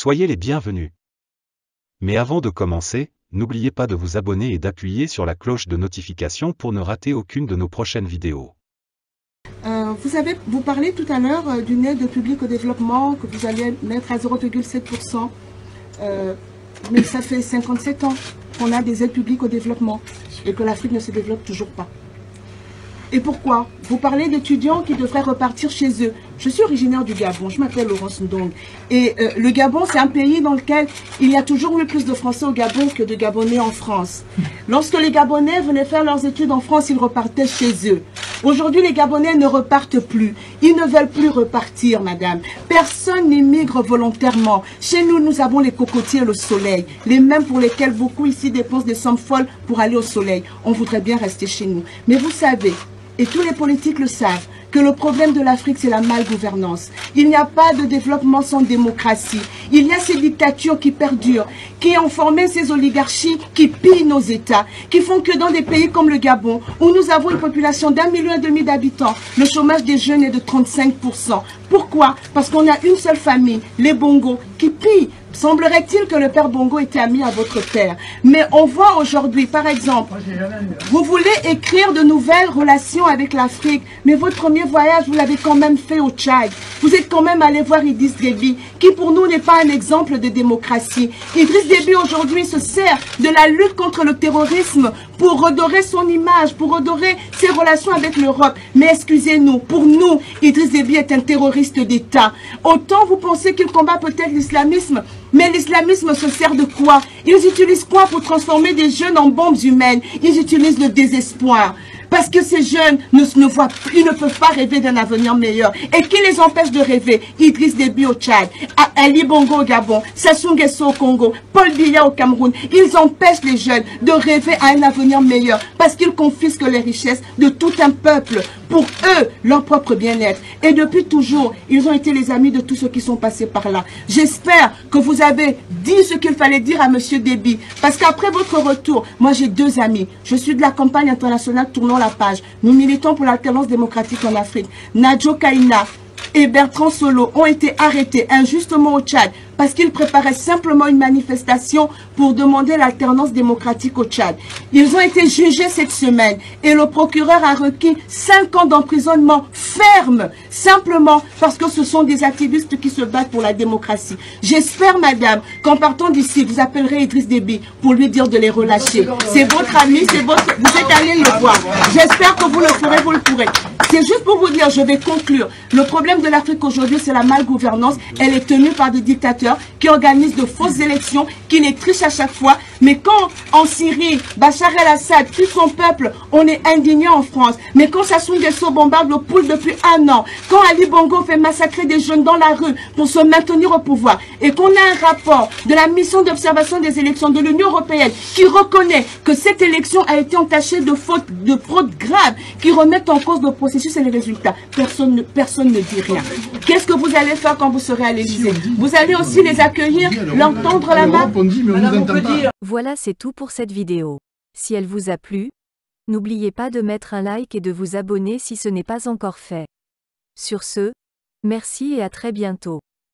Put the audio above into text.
Soyez les bienvenus. Mais avant de commencer, n'oubliez pas de vous abonner et d'appuyer sur la cloche de notification pour ne rater aucune de nos prochaines vidéos. Vous parlez tout à l'heure d'une aide publique au développement que vous allez mettre à 0,7%. Mais ça fait 57 ans qu'on a des aides publiques au développement et que l'Afrique ne se développe toujours pas. Et pourquoi? Vous parlez d'étudiants qui devraient repartir chez eux. Je suis originaire du Gabon, je m'appelle Laurence Ndong. Et le Gabon, c'est un pays dans lequel il y a toujours eu plus de Français au Gabon que de Gabonais en France. Lorsque les Gabonais venaient faire leurs études en France, ils repartaient chez eux. Aujourd'hui, les Gabonais ne repartent plus. Ils ne veulent plus repartir, madame. Personne n'immigre volontairement. Chez nous, nous avons les cocotiers et le soleil. Les mêmes pour lesquels beaucoup ici dépensent des sommes folles pour aller au soleil. On voudrait bien rester chez nous. Mais vous savez, et tous les politiques le savent, que le problème de l'Afrique, c'est la malgouvernance. Il n'y a pas de développement sans démocratie. Il y a ces dictatures qui perdurent, qui ont formé ces oligarchies qui pillent nos États, qui font que dans des pays comme le Gabon, où nous avons une population d'1,5 million d'habitants, le chômage des jeunes est de 35%. Pourquoi? Parce qu'on a une seule famille, les Bongo, qui pillent. Semblerait-il que le père Bongo était ami à votre père. Mais on voit aujourd'hui, par exemple, vous voulez écrire de nouvelles relations avec l'Afrique, mais votre premier voyage, vous l'avez quand même fait au Tchad. Vous êtes quand même allé voir Idriss Déby, qui pour nous n'est pas un exemple de démocratie. Idriss Déby aujourd'hui se sert de la lutte contre le terrorisme pour redorer son image, pour redorer ses relations avec l'Europe. Mais excusez-nous, pour nous, Idriss Déby est un terroriste d'État. Autant vous pensez qu'il combat peut-être l'islamisme, mais l'islamisme se sert de quoi? Ils utilisent quoi pour transformer des jeunes en bombes humaines? Ils utilisent le désespoir. Parce que ces jeunes ils ne peuvent pas rêver d'un avenir meilleur. Et qui les empêche de rêver? Idriss Déby au Tchad, Ali Bongo au Gabon, Sassou Nguesso au Congo, Paul Biya au Cameroun. Ils empêchent les jeunes de rêver à un avenir meilleur parce qu'ils confisquent les richesses de tout un peuple pour eux, leur propre bien-être. Et depuis toujours, ils ont été les amis de tous ceux qui sont passés par là. J'espère que vous avez dit ce qu'il fallait dire à M. Déby. Parce qu'après votre retour, moi j'ai 2 amis. Je suis de la campagne internationale Tournons la page. Nous militons pour l'alternance démocratique en Afrique. Nadjo Kaina et Bertrand Solo ont été arrêtés injustement au Tchad parce qu'ils préparaient simplement une manifestation pour demander l'alternance démocratique au Tchad. Ils ont été jugés cette semaine et le procureur a requis 5 ans d'emprisonnement ferme, simplement parce que ce sont des activistes qui se battent pour la démocratie. J'espère, madame, qu'en partant d'ici, vous appellerez Idriss Déby pour lui dire de les relâcher. C'est votre ami, vous êtes allé le voir. J'espère que vous le ferez, vous le pourrez. C'est juste pour vous dire, je vais conclure. Le problème de l'Afrique aujourd'hui, c'est la malgouvernance. Elle est tenue par des dictateurs qui organisent de fausses élections, qui les trichent à chaque fois. Mais quand en Syrie, Bachar el-Assad tue son peuple, on est indigné en France. Mais quand Sassou Nguesso bombarde le Poule depuis 1 an, quand Ali Bongo fait massacrer des jeunes dans la rue pour se maintenir au pouvoir, et qu'on a un rapport de la mission d'observation des élections de l'Union européenne qui reconnaît que cette élection a été entachée de fraude grave, qui remettent en cause le processus et les résultats, personne ne dit rien. Qu'est-ce que vous allez faire quand vous serez à l'Élysée? Vous allez aussi les accueillir, leur tendre la main? Voilà, c'est tout pour cette vidéo. Si elle vous a plu, n'oubliez pas de mettre un like et de vous abonner si ce n'est pas encore fait. Sur ce, merci et à très bientôt.